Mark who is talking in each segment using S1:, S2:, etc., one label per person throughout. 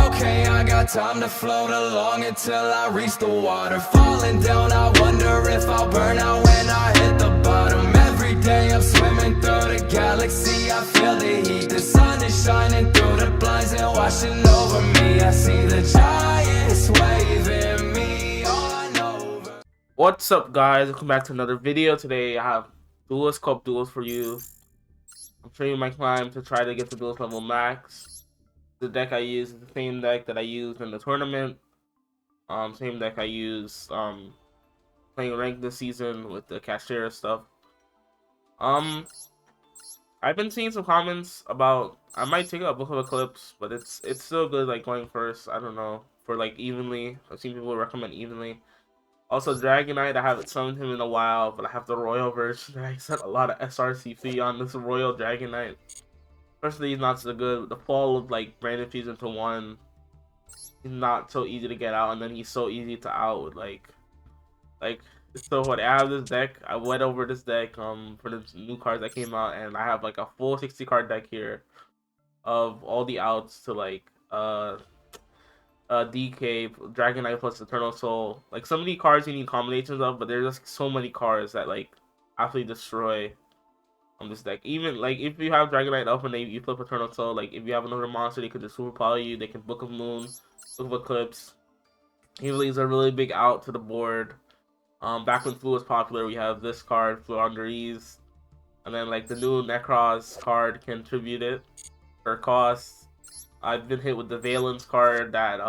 S1: Okay, I got time to float along until I reach the water. Falling down, I wonder if I'll burn out when I hit the bottom. Every day I'm swimming through the galaxy, I feel the heat. The sun is shining through the blinds and washing over me. I see the giants waving me on over.
S2: What's up, guys? Welcome back to another video. Today I have Duelist Cup duels for you. I'm training my climb to try to get to duelist level max. The deck I use is the same deck that I used in the tournament. Same deck I use playing ranked this season with the Kashtira stuff. I've been seeing some comments about I might take a book of Eclipse, but it's still good like going first. I don't know, for like evenly. I've seen people recommend evenly. Also, Dragonite, I haven't summoned him in a while, but I have the Royal version. I set a lot of SRCP on this Royal Dragonite. Especially, he's not so good. The fall of like Brandon Fuse into one, he's not so easy to get out, and then he's so easy to out with like. So what? I have this deck. I went over this deck for the new cards that came out, and I have like a full 60 card deck here of all the outs to like DK, Dragonite plus Eternal Soul. Like some of the cards you need combinations of, but there's just so many cards that like absolutely destroy on this deck. Even like if you have Dragonite up and you flip Eternal Soul, like if you have another monster, they could just superpower you. They can Book of Moon, Book of Eclipse. Usually is a really big out to the board. Back when Flu was popular, we have this card, Flu under Ease, and then like the new Necros card can tribute it for cost. I've been hit with the Valence card that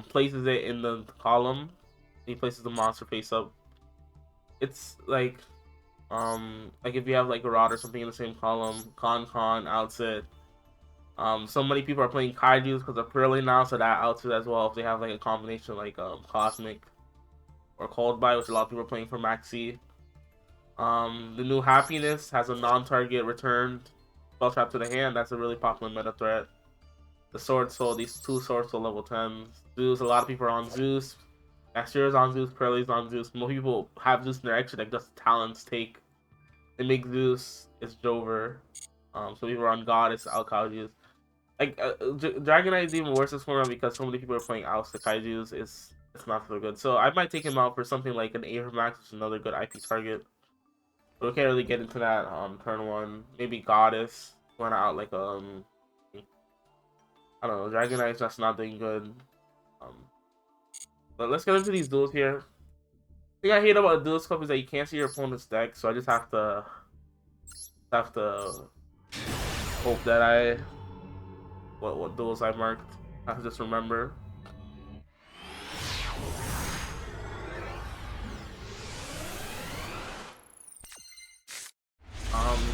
S2: places it in the column. He places the monster face up. It's like if you have like a Rod or something in the same column, Con outs it. So many people are playing Kaijus because of Pearly now, so that outs it as well if they have like a combination like Cosmic or Cold Bite, which a lot of people are playing for Maxi. The new Happiness has a non-target returned spell trap to the hand. That's a really popular meta threat. The Swordsoul, these two Swordsoul level 10s. Zeus, a lot of people are on Zeus. Kashtira's on Zeus, Pearly's on Zeus. Most people have Zeus in their extra deck, just talents take. They make Zeus, it's Jover. So people are on Goddess, Kaijus. Like, Dragonite is even worse this format because so many people are playing Outs to Kaijus. It's not so good. So I might take him out for something like an Avermax, which is another good IP target. But we can't really get into that turn one. Maybe Goddess. Went out like I don't know, Dragonite's just not doing good. But let's get into these duels here. The thing I hate about Duelist Cup is that you can't see your opponent's deck, so I just have to hope that what duels I marked. I have to just remember.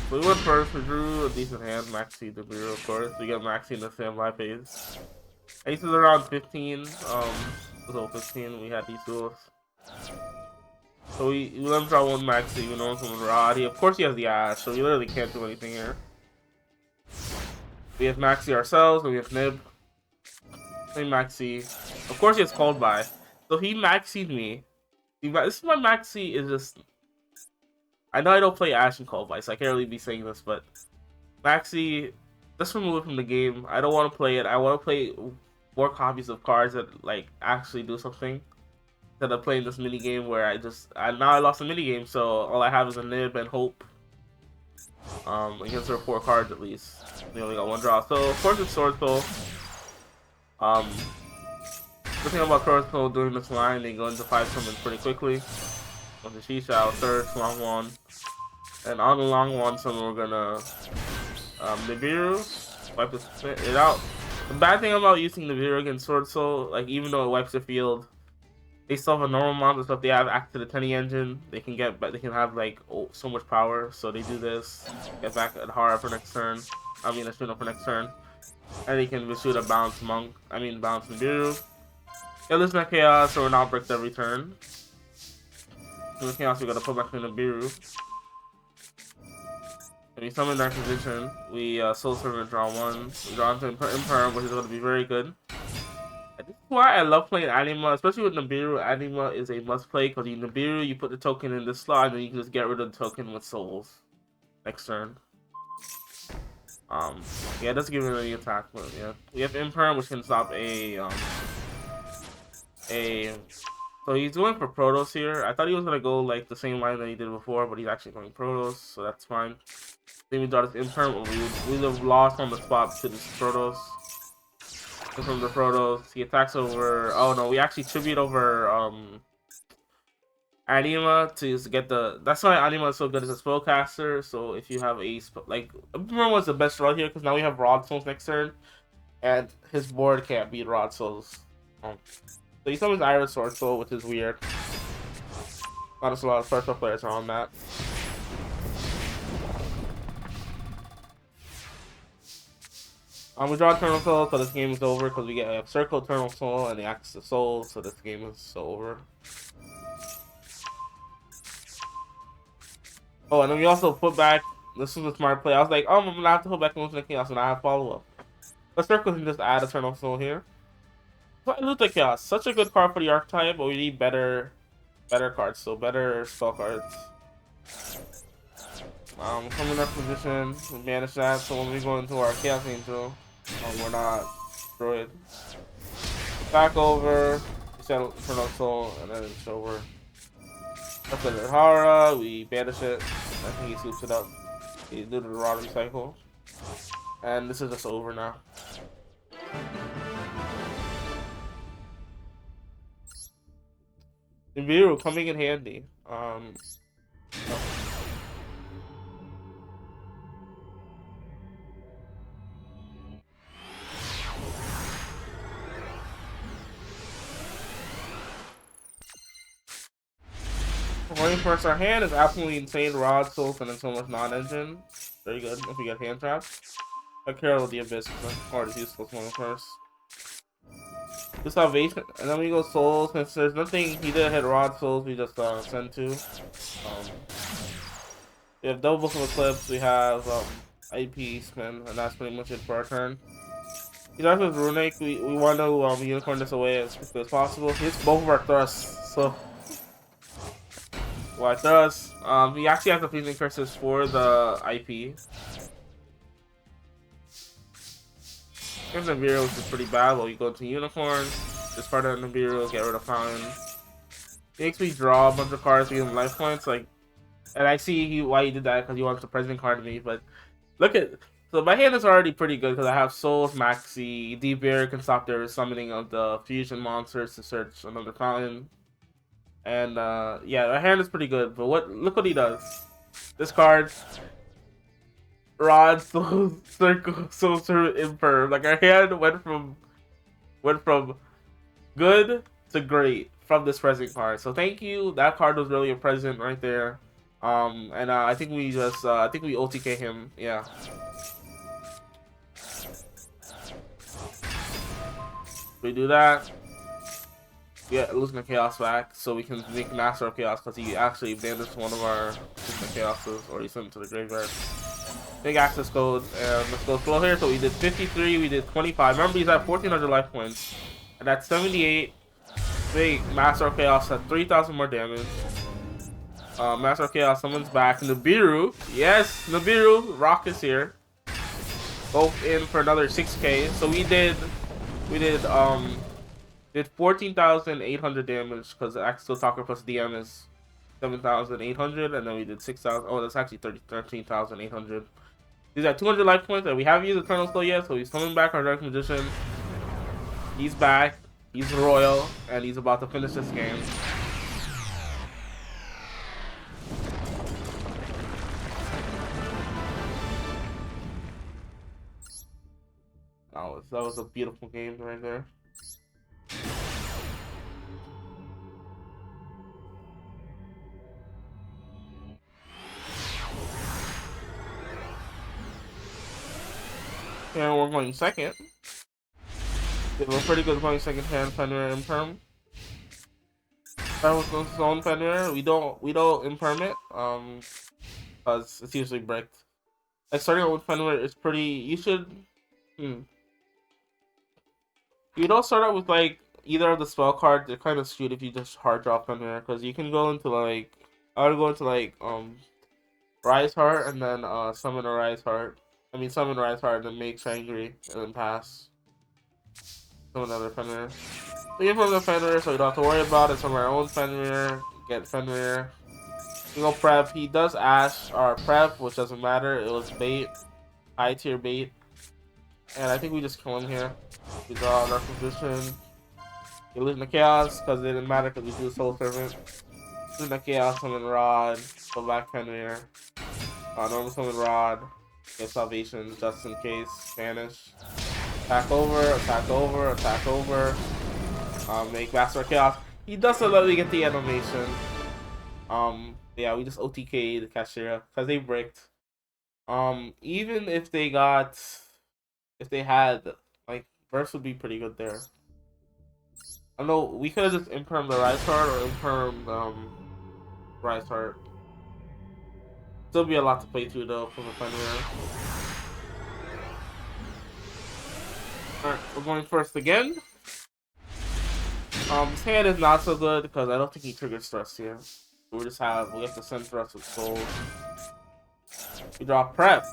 S2: So we went first. We drew a decent hand, Maxi the Bureau, of course. We got Maxi in the standby phase. Aces around 15. So 15, we had these duels. So we let him draw one Maxi, we know from Rod. Of course he has the Ash, so we literally can't do anything here. We have Maxi ourselves, and we have Nib. Same Maxi. Of course he has Called By. So he Maxied me. This is my Maxi is just... I know I don't play Ash and Called By, so I can't really be saying this, but Maxi, just remove it from the game. I don't want to play it. I want to play more copies of cards that like actually do something instead of playing this mini game where now I lost a mini game, so all I have is a Nib and Hope. Against their 4 cards at least. They only got one draw. So of course it's Swordsoul. The thing about Swordsoul doing this line, they go into 5 summons pretty quickly. On the Shisha, Thirst, Long One. And on the Long One summon we're gonna Nibiru, wipe it out. The bad thing about using Nibiru against Swordsoul, like even though it wipes the field, they still have a normal monster, so if they have access to the Tenyi engine, they can have like so much power. So they do this, get back at Hara for next turn. I mean Ashuna for next turn. And they can shoot a bounce bounce Nibiru. Get this back Chaos, so we're not bricked every turn. In the Chaos, we gotta put back in Nibiru. When we summon Dark Position, we Soul Servant draw 1. We draw into Imperm, which is gonna be very good. And this is why I love playing Anima, especially with Nibiru. Anima is a must play because you Nibiru, you put the token in this slot, and then you can just get rid of the token with souls next turn. Yeah, it doesn't give him any attack, but yeah. We have Imperm, which can stop a so he's going for Protos here. I thought he was gonna go like the same line that he did before, but he's actually going Protos, so that's fine. Then we draw this Imperm, we would have lost on the spot to this Protos. And from the Protos, he attacks over. Oh no, we actually tribute over Anima to get the. That's why Anima is so good as a spellcaster. So if you have a like, Imperm was the best rod here because now we have Rod Souls next turn, and his board can't beat Rod Souls. So he summons Iris Swordsoul, which is weird. Not a lot of special players are on that. We draw Eternal Soul, so this game is over because we get a Circle Eternal Soul and the Axis of Soul, so this game is so over. Oh, and then we also put back. This was a smart play. I was like, oh, I'm gonna have to put back Illusion of Chaos, and I have follow up. But Circle can just add Eternal Soul here. Illusion of Chaos, such a good card for the archetype, but we need better cards, so better spell cards. Come in our position, we manage that, so when we go into our Chaos Angel, we're not destroyed. Back over, we set Eternal Soul, and then it's over. That's it, Hara, we banish it. I think he swoops it up. He did the Rod Recycle. And this is just over now. Nibiru coming in handy. Going first, our hand is absolutely insane. Rod, Souls, and then so much non-engine. Very good if we get hand traps. I care about the Abyss because the card is useless going first. Do Salvation, and then we go Souls. Since there's nothing, he did hit Rod Souls, we just send to. We have Double Book of Eclipse, we have IP spin, and that's pretty much it for our turn. He's actually with Runick, we want to unicorn this away as quickly as possible. He hits both of our thrusts, so. Well, thrust. We actually have the Freezing Curses for the IP. Here's Nibiru, which is pretty bad. Well, you go to Unicorn, discard of Nibiru, get rid of Fountain. He makes me draw a bunch of cards to give him life points, like, and I see why he did that because he wants the President card to me. But look at, so my hand is already pretty good because I have Souls, Maxi, Deep Bear can stop their summoning of the fusion monsters to search another Fountain. And yeah, our hand is pretty good. But look what he does. This card. Rod, Soul, Circle, Soul, Imperm. Like our hand went from good to great from this present card. So thank you. That card was really a present right there. And I think we just I think we OTK him. Yeah. We do that. Yeah, Illusion of Chaos back, so we can make Master of Chaos because he actually banished one of our Illusion of Chaoses, or he sent him to the graveyard. Big access code, and let's go slow here. So we did 53, we did 25. Remember, he's at 1,400 life points, and that's 78. Big Master of Chaos at 3,000 more damage. Master of Chaos summons back Nibiru. Yes, Nibiru. Rock is here. Both in for another 6k. So we did 14,800 damage because Axel Talker plus DM is 7,800, and then we did 6,000. Oh, that's actually 13,800. He's at 200 life points, and we haven't used Eternal Soul yet, so he's coming back our Dark Magician. He's back. He's royal, and he's about to finish this game. That was a beautiful game right there. And we're going second. We have a pretty good going second hand Fenrir Imperm. That was his own Fenrir. We don't Imperm it, because it's usually bricked. Like starting out with Fenrir is pretty. You should. You don't start out with like either of the spell cards. They're kind of screwed if you just hard drop Fenrir, because you can go into like I would go into like Rise Heart and then summon a Rise Heart. I mean, summon Rise Heart, then make Angry, and then pass. Summon another Fenrir. Leave from the Fenrir, so we don't have to worry about it. Summon our own Fenrir, get Fenrir. We go prep. He does Ash our prep, which doesn't matter. It was bait, high tier bait. And I think we just kill him here. We draw our position. We lose in the chaos because it didn't matter because we do Soul Servant. Lose in the chaos, summon Rod, go back Fenrir. Normal summon Rod, get Salvation just in case, vanish. Attack over, attack over, attack over. Make Master Chaos. He doesn't let me get the animation. Yeah, we just OTK'd Kashtira because they bricked. Even if they got, if they had, like, burst would be pretty good there. I know we could have just impermed the Rise Heart or impermed Rise Heart. Still be a lot to play through though from the Fenrir. Alright, we're going first again. His hand is not so good because I don't think he triggered stress here. We have to send Thrust with Soul. We draw Prep.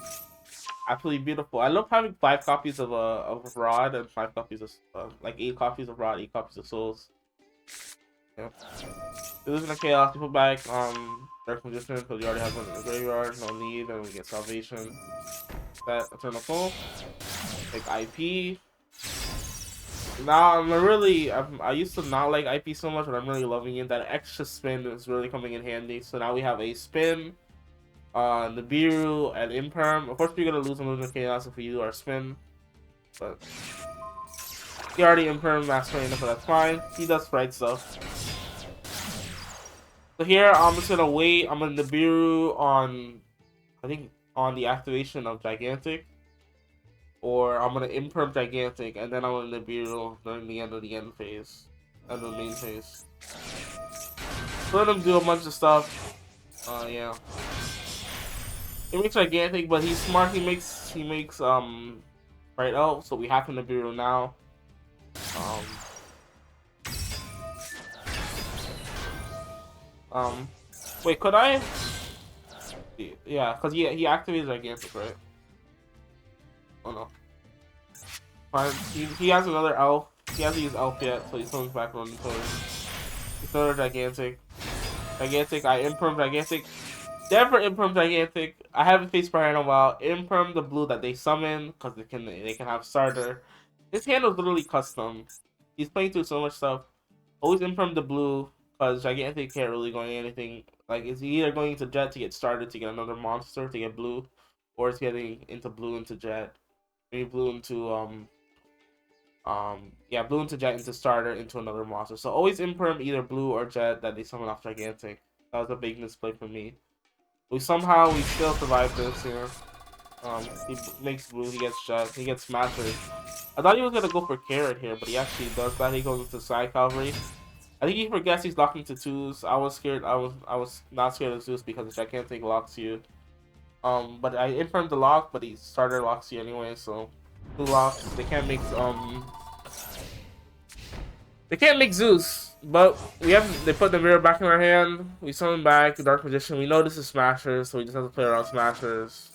S2: Absolutely beautiful. I love having 5 copies of Rod and 5 copies of like 8 copies of Rod, 8 copies of Souls. Yeah. Losing the Chaos, we put back Dark Magician because we already have one in the graveyard, no need, and we get Salvation. That Eternal Soul. Take IP. Now I used to not like IP so much, but I'm really loving it. That extra spin is really coming in handy. So now we have a spin, Nibiru, and Imperm. Of course, we're gonna lose Illusion of Chaos if we do our spin, but he already Imperm Master enough, but that's fine. He does Spright stuff. So here I'm just gonna wait. I'm gonna Nibiru on, I think, on the activation of Gigantic. Or I'm gonna Imperm Gigantic, and then I'm gonna Nibiru during the end of the end phase. End of the main phase. Let him do a bunch of stuff. Yeah. He makes Gigantic, but he's smart. He makes right out, so we have to Nibiru now. Wait, could I? Yeah, because he activates Gigantic, right? Oh no. Fine. He has another elf. He hasn't used elf yet, so he's coming back on the toy. He's another Gigantic. Gigantic, I Imperm Gigantic. Never Imperm Gigantic. I haven't faced Spright in a while. Imperm the blue that they summon, because they can have starter. His hand was literally custom. He's playing through so much stuff. Always Imperm the blue, because Gigantic can't really go anything. Like, it's either going into Jet to get started to get another monster to get blue, or it's getting into blue into Jet. Maybe blue into blue into Jet into starter into another monster. So always Imperm either blue or Jet that they summon off Gigantic. That was a big misplay for me. We still survived this here. He makes blue, he gets Jet, he gets Smashers. I thought he was gonna go for Carrot here, but he actually does that. He goes into Side Cavalry. I think he forgets he's locked into 2s. I was scared. I was not scared of Zeus because the Gigantic locks you. But I Impermed the lock, but he starter locks you anyway, so 2 locks. They can't make Zeus, but they put the mirror back in our hand. We summon back the Dark Magician. We know this is Smashers, so we just have to play around Smashers.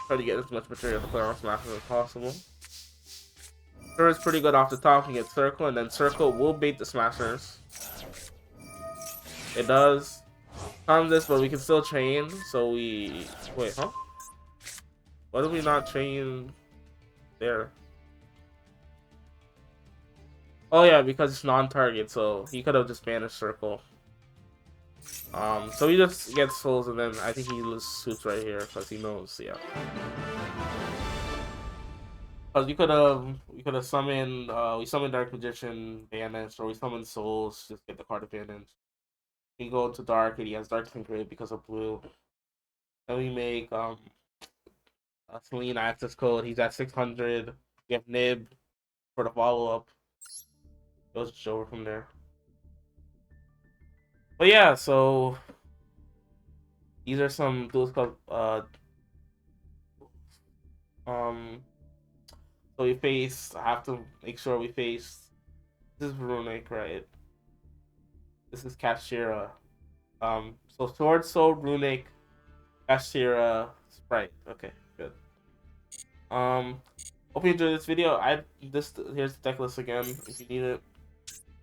S2: Try to get as much material to play around Smashers as possible. Sure is pretty good off the top. You get Circle, and then Circle will bait the Smashers. It does. This, but we can still chain, so we... Wait, huh? Why did we not chain there? Oh yeah, because it's non-target, so he could have just banished Circle. So he just gets souls, and then I think he loses suits right here, because he knows, yeah. Because we could have summoned, we summoned Dark Magician, banished, or we summoned souls, just get the card advantage. We go to Dark, and he has Dark Synchro because of blue. Then we make Selene access code. He's at 600. We have Nib for the follow up. Goes just over from there. But yeah, so these are some duels called so we face. I have to make sure we face. This is Runick, right? This is Kashtira. So Swordsoul, Runick, Kashtira, Spright. Okay, good. Hope you enjoyed this video. Here's the deck list again if you need it.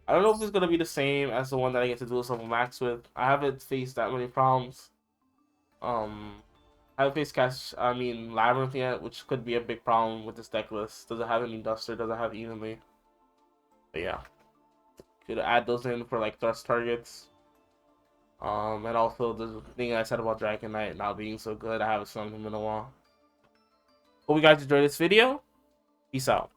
S2: I don't know if it's gonna be the same as the one that I get to duel level max with. I haven't faced that many problems. I haven't faced Labyrinth yet, which could be a big problem with this deck list. Does it have any Duster? Does it have evenly? But yeah, could add those in for like thrust targets. And also the thing I said about Dragon Knight not being so good. I haven't sung him in a while. Hope you guys enjoyed this video. Peace out.